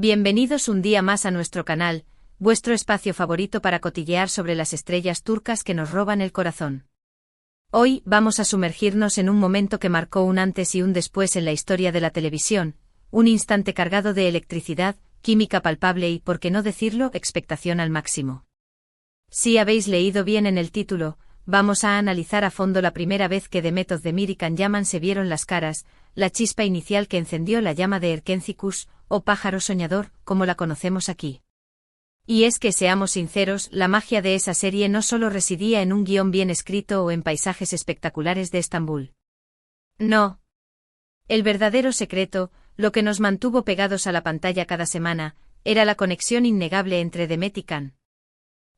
Bienvenidos un día más a nuestro canal, vuestro espacio favorito para cotillear sobre las estrellas turcas que nos roban el corazón. Hoy vamos a sumergirnos en un momento que marcó un antes y un después en la historia de la televisión, un instante cargado de electricidad, química palpable y, por qué no decirlo, expectación al máximo. Si habéis leído bien en el título, vamos a analizar a fondo la primera vez que Demet Özdemir y Can Yaman se vieron las caras, la chispa inicial que encendió la llama de Erkenci Kuş, o pájaro soñador, como la conocemos aquí. Y es que, seamos sinceros, la magia de esa serie no solo residía en un guión bien escrito o en paisajes espectaculares de Estambul. No. El verdadero secreto, lo que nos mantuvo pegados a la pantalla cada semana, era la conexión innegable entre Demet y Can.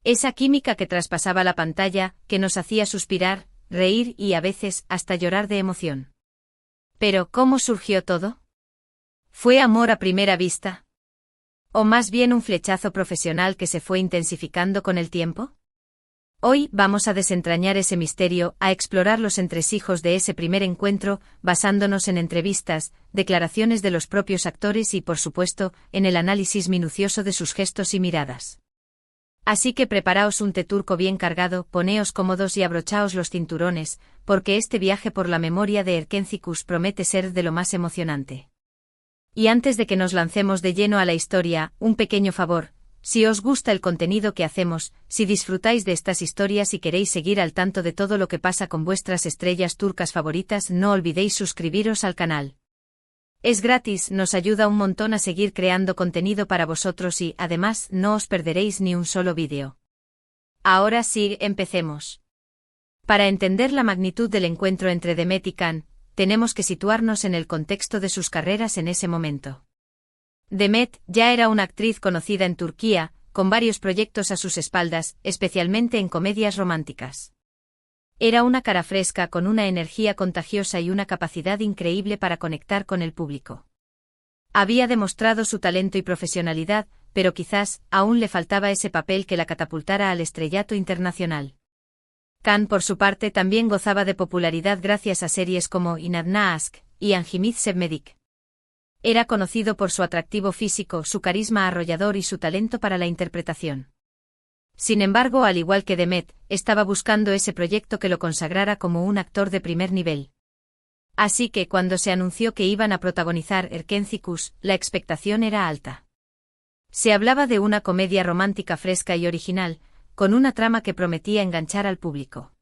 Esa química que traspasaba la pantalla, que nos hacía suspirar, reír y a veces hasta llorar de emoción. Pero, ¿cómo surgió todo? ¿Fue amor a primera vista? ¿O más bien un flechazo profesional que se fue intensificando con el tiempo? Hoy vamos a desentrañar ese misterio, a explorar los entresijos de ese primer encuentro, basándonos en entrevistas, declaraciones de los propios actores y, por supuesto, en el análisis minucioso de sus gestos y miradas. Así que preparaos un té turco bien cargado, poneos cómodos y abrochaos los cinturones, porque este viaje por la memoria de Erkenci Kuş promete ser de lo más emocionante. Y antes de que nos lancemos de lleno a la historia, un pequeño favor: si os gusta el contenido que hacemos, si disfrutáis de estas historias y queréis seguir al tanto de todo lo que pasa con vuestras estrellas turcas favoritas, no olvidéis suscribiros al canal. Es gratis, nos ayuda un montón a seguir creando contenido para vosotros y, además, no os perderéis ni un solo vídeo. Ahora sí, empecemos. Para entender la magnitud del encuentro entre Demet y Can, tenemos que situarnos en el contexto de sus carreras en ese momento. Demet ya era una actriz conocida en Turquía, con varios proyectos a sus espaldas, especialmente en comedias románticas. Era una cara fresca con una energía contagiosa y una capacidad increíble para conectar con el público. Había demostrado su talento y profesionalidad, pero quizás aún le faltaba ese papel que la catapultara al estrellato internacional. Can, por su parte, también gozaba de popularidad gracias a series como Inadna Aşk y Hangimith Sevmedik. Era conocido por su atractivo físico, su carisma arrollador y su talento para la interpretación. Sin embargo, al igual que Demet, estaba buscando ese proyecto que lo consagrara como un actor de primer nivel. Así que cuando se anunció que iban a protagonizar Erkenci Kuş, la expectación era alta. Se hablaba de una comedia romántica fresca y original, con una trama que prometía enganchar al público.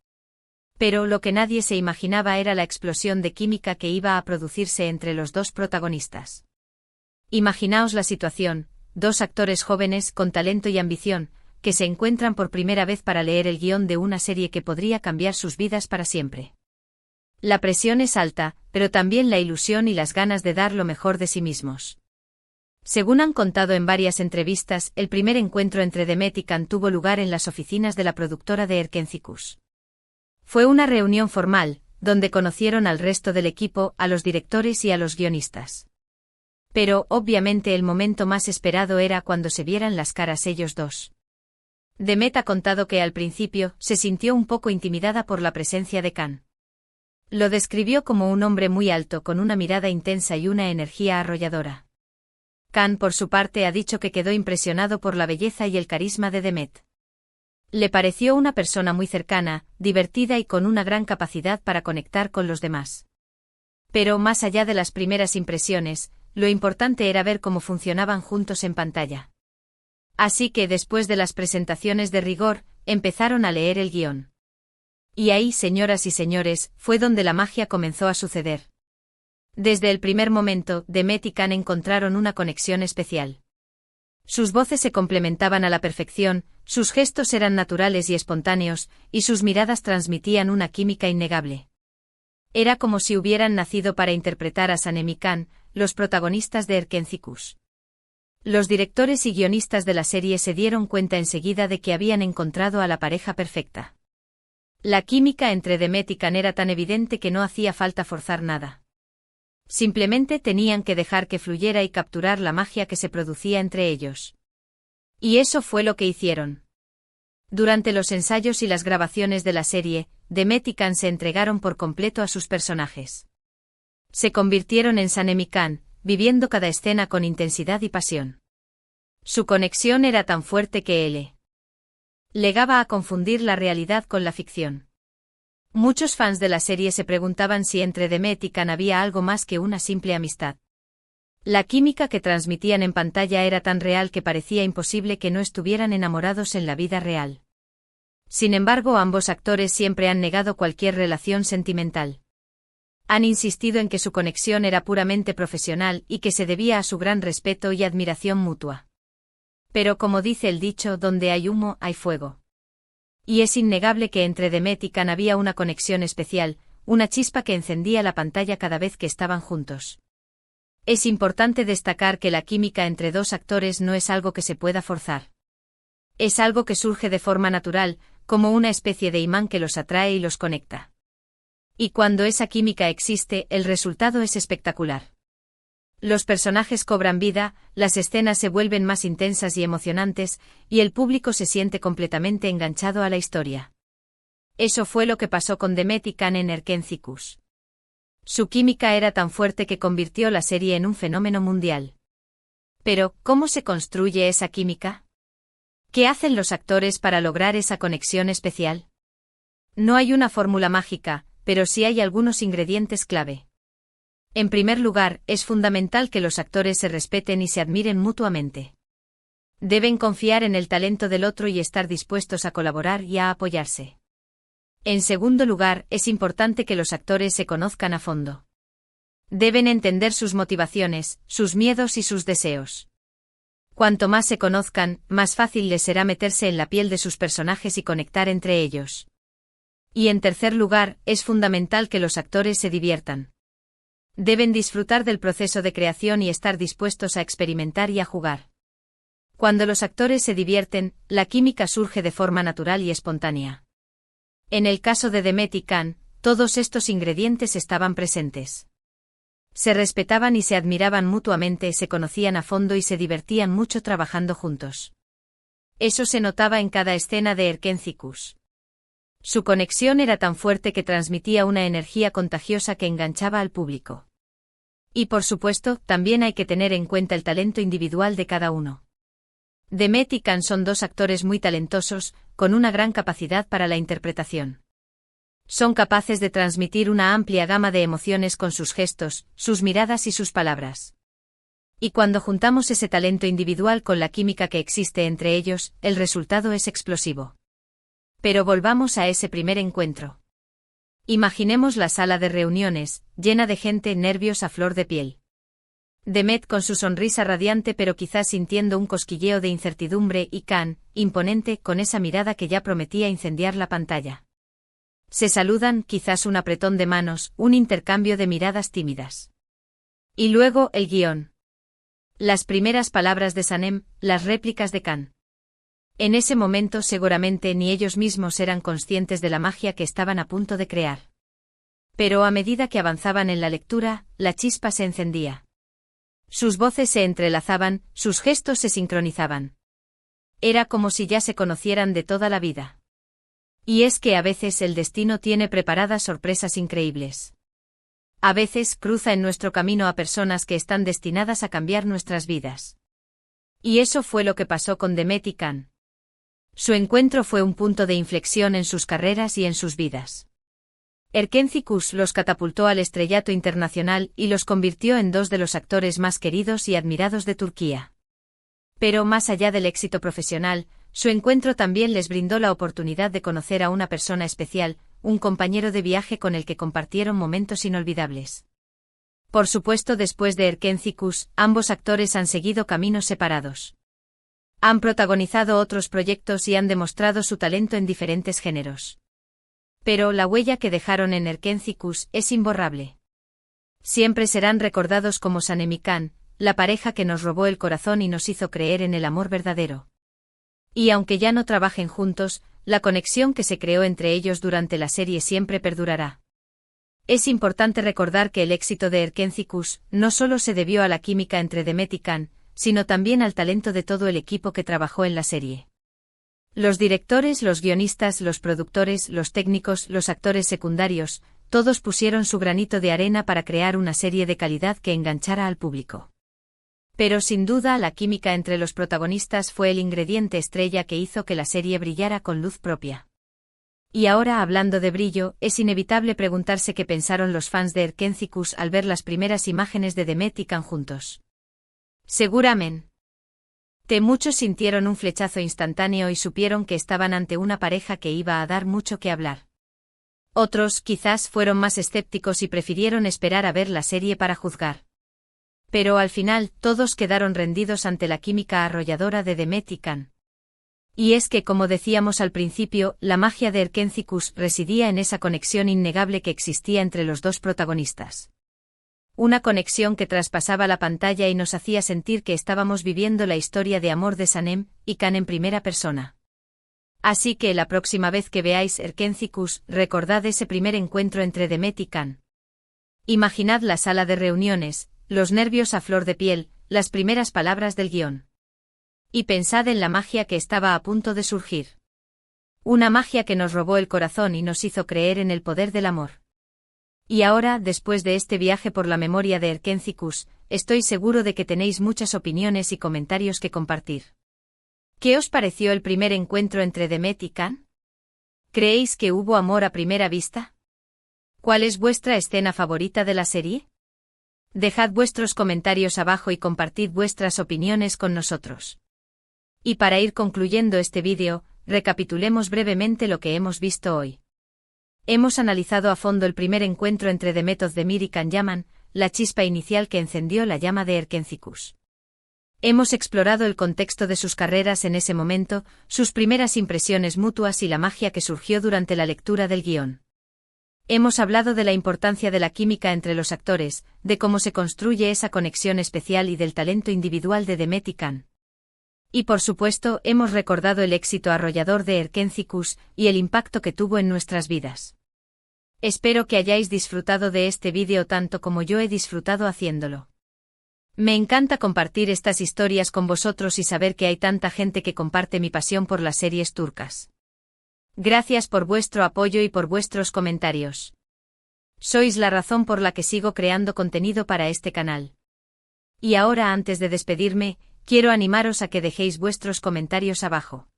Pero lo que nadie se imaginaba era la explosión de química que iba a producirse entre los dos protagonistas. Imaginaos la situación: dos actores jóvenes con talento y ambición, que se encuentran por primera vez para leer el guión de una serie que podría cambiar sus vidas para siempre. La presión es alta, pero también la ilusión y las ganas de dar lo mejor de sí mismos. Según han contado en varias entrevistas, el primer encuentro entre Demet y Can tuvo lugar en las oficinas de la productora de Erkenci Kuş. Fue una reunión formal, donde conocieron al resto del equipo, a los directores y a los guionistas. Pero, obviamente, el momento más esperado era cuando se vieran las caras ellos dos. Demet ha contado que al principio se sintió un poco intimidada por la presencia de Can. Lo describió como un hombre muy alto con una mirada intensa y una energía arrolladora. Can, por su parte, ha dicho que quedó impresionado por la belleza y el carisma de Demet. Le pareció una persona muy cercana, divertida y con una gran capacidad para conectar con los demás. Pero más allá de las primeras impresiones, lo importante era ver cómo funcionaban juntos en pantalla. Así que después de las presentaciones de rigor, empezaron a leer el guión. Y ahí, señoras y señores, fue donde la magia comenzó a suceder. Desde el primer momento, Demet y Can encontraron una conexión especial. Sus voces se complementaban a la perfección, sus gestos eran naturales y espontáneos, y sus miradas transmitían una química innegable. Era como si hubieran nacido para interpretar a Sanem y Can, los protagonistas de Erkenci Kuş. Los directores y guionistas de la serie se dieron cuenta enseguida de que habían encontrado a la pareja perfecta. La química entre Demet y Can era tan evidente que no hacía falta forzar nada. Simplemente tenían que dejar que fluyera y capturar la magia que se producía entre ellos. Y eso fue lo que hicieron. Durante los ensayos y las grabaciones de la serie, Demet y Can se entregaron por completo a sus personajes. Se convirtieron en Sanem y Can, viviendo cada escena con intensidad y pasión. Su conexión era tan fuerte que él llegaba a confundir la realidad con la ficción. Muchos fans de la serie se preguntaban si entre Demet y Can había algo más que una simple amistad. La química que transmitían en pantalla era tan real que parecía imposible que no estuvieran enamorados en la vida real. Sin embargo, ambos actores siempre han negado cualquier relación sentimental. Han insistido en que su conexión era puramente profesional y que se debía a su gran respeto y admiración mutua. Pero como dice el dicho, donde hay humo, hay fuego. Y es innegable que entre Demet y Can había una conexión especial, una chispa que encendía la pantalla cada vez que estaban juntos. Es importante destacar que la química entre dos actores no es algo que se pueda forzar. Es algo que surge de forma natural, como una especie de imán que los atrae y los conecta. Y cuando esa química existe, el resultado es espectacular. Los personajes cobran vida, las escenas se vuelven más intensas y emocionantes, y el público se siente completamente enganchado a la historia. Eso fue lo que pasó con Demet y Can en Erkentzikos. Su química era tan fuerte que convirtió la serie en un fenómeno mundial. Pero, ¿cómo se construye esa química? ¿Qué hacen los actores para lograr esa conexión especial? No hay una fórmula mágica, pero sí hay algunos ingredientes clave. En primer lugar, es fundamental que los actores se respeten y se admiren mutuamente. Deben confiar en el talento del otro y estar dispuestos a colaborar y a apoyarse. En segundo lugar, es importante que los actores se conozcan a fondo. Deben entender sus motivaciones, sus miedos y sus deseos. Cuanto más se conozcan, más fácil les será meterse en la piel de sus personajes y conectar entre ellos. Y en tercer lugar, es fundamental que los actores se diviertan. Deben disfrutar del proceso de creación y estar dispuestos a experimentar y a jugar. Cuando los actores se divierten, la química surge de forma natural y espontánea. En el caso de Demet y Can, todos estos ingredientes estaban presentes. Se respetaban y se admiraban mutuamente, se conocían a fondo y se divertían mucho trabajando juntos. Eso se notaba en cada escena de Erkentzikos. Su conexión era tan fuerte que transmitía una energía contagiosa que enganchaba al público. Y por supuesto, también hay que tener en cuenta el talento individual de cada uno. Demet y Can son dos actores muy talentosos, con una gran capacidad para la interpretación. Son capaces de transmitir una amplia gama de emociones con sus gestos, sus miradas y sus palabras. Y cuando juntamos ese talento individual con la química que existe entre ellos, el resultado es explosivo. Pero volvamos a ese primer encuentro. Imaginemos la sala de reuniones, llena de gente, nervios a flor de piel. Demet con su sonrisa radiante pero quizás sintiendo un cosquilleo de incertidumbre y Can, imponente, con esa mirada que ya prometía incendiar la pantalla. Se saludan, quizás un apretón de manos, un intercambio de miradas tímidas. Y luego el guión. Las primeras palabras de Sanem, las réplicas de Can. En ese momento seguramente ni ellos mismos eran conscientes de la magia que estaban a punto de crear. Pero a medida que avanzaban en la lectura, la chispa se encendía. Sus voces se entrelazaban, sus gestos se sincronizaban. Era como si ya se conocieran de toda la vida. Y es que a veces el destino tiene preparadas sorpresas increíbles. A veces cruza en nuestro camino a personas que están destinadas a cambiar nuestras vidas. Y eso fue lo que pasó con Demet y Can. Su encuentro fue un punto de inflexión en sus carreras y en sus vidas. Erkentzikos los catapultó al estrellato internacional y los convirtió en dos de los actores más queridos y admirados de Turquía. Pero más allá del éxito profesional, su encuentro también les brindó la oportunidad de conocer a una persona especial, un compañero de viaje con el que compartieron momentos inolvidables. Por supuesto, después de Erkentzikos, ambos actores han seguido caminos separados. Han protagonizado otros proyectos y han demostrado su talento en diferentes géneros. Pero la huella que dejaron en Erkentzikos es imborrable. Siempre serán recordados como Sanem y Can, la pareja que nos robó el corazón y nos hizo creer en el amor verdadero. Y aunque ya no trabajen juntos, la conexión que se creó entre ellos durante la serie siempre perdurará. Es importante recordar que el éxito de Erkentzikos no solo se debió a la química entre Demet y Can, sino también al talento de todo el equipo que trabajó en la serie. Los directores, los guionistas, los productores, los técnicos, los actores secundarios, todos pusieron su granito de arena para crear una serie de calidad que enganchara al público. Pero sin duda la química entre los protagonistas fue el ingrediente estrella que hizo que la serie brillara con luz propia. Y ahora, hablando de brillo, es inevitable preguntarse qué pensaron los fans de Erkentzikos al ver las primeras imágenes de Demet y Can juntos. Seguramente muchos sintieron un flechazo instantáneo y supieron que estaban ante una pareja que iba a dar mucho que hablar. Otros, quizás, fueron más escépticos y prefirieron esperar a ver la serie para juzgar. Pero al final, todos quedaron rendidos ante la química arrolladora de Demet y Can. Y es que, como decíamos al principio, la magia de Erkentzikos residía en esa conexión innegable que existía entre los dos protagonistas. Una conexión que traspasaba la pantalla y nos hacía sentir que estábamos viviendo la historia de amor de Sanem y Can en primera persona. Así que la próxima vez que veáis Erkentzikos, recordad ese primer encuentro entre Demet y Can. Imaginad la sala de reuniones, los nervios a flor de piel, las primeras palabras del guión. Y pensad en la magia que estaba a punto de surgir. Una magia que nos robó el corazón y nos hizo creer en el poder del amor. Y ahora, después de este viaje por la memoria de Erkentzikos, estoy seguro de que tenéis muchas opiniones y comentarios que compartir. ¿Qué os pareció el primer encuentro entre Demet y Can? ¿Creéis que hubo amor a primera vista? ¿Cuál es vuestra escena favorita de la serie? Dejad vuestros comentarios abajo y compartid vuestras opiniones con nosotros. Y para ir concluyendo este vídeo, recapitulemos brevemente lo que hemos visto hoy. Hemos analizado a fondo el primer encuentro entre Demet Özdemir y Can Yaman, la chispa inicial que encendió la llama de Erkentzikos. Hemos explorado el contexto de sus carreras en ese momento, sus primeras impresiones mutuas y la magia que surgió durante la lectura del guión. Hemos hablado de la importancia de la química entre los actores, de cómo se construye esa conexión especial y del talento individual de Demet y Can. Y por supuesto, hemos recordado el éxito arrollador de Erkentzikos y el impacto que tuvo en nuestras vidas. Espero que hayáis disfrutado de este vídeo tanto como yo he disfrutado haciéndolo. Me encanta compartir estas historias con vosotros y saber que hay tanta gente que comparte mi pasión por las series turcas. Gracias por vuestro apoyo y por vuestros comentarios. Sois la razón por la que sigo creando contenido para este canal. Y ahora, antes de despedirme, quiero animaros a que dejéis vuestros comentarios abajo.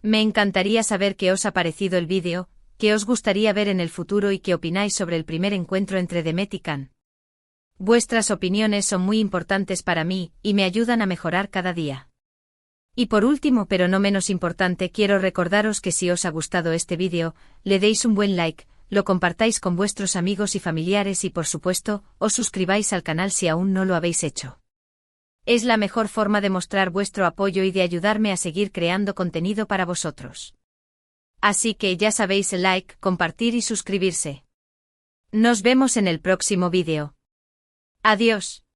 Me encantaría saber qué os ha parecido el vídeo, qué os gustaría ver en el futuro y qué opináis sobre el primer encuentro entre Demet y Can. Vuestras opiniones son muy importantes para mí y me ayudan a mejorar cada día. Y por último, pero no menos importante, quiero recordaros que si os ha gustado este vídeo, le deis un buen like, lo compartáis con vuestros amigos y familiares y por supuesto, os suscribáis al canal si aún no lo habéis hecho. Es la mejor forma de mostrar vuestro apoyo y de ayudarme a seguir creando contenido para vosotros. Así que ya sabéis, like, compartir y suscribirse. Nos vemos en el próximo vídeo. Adiós.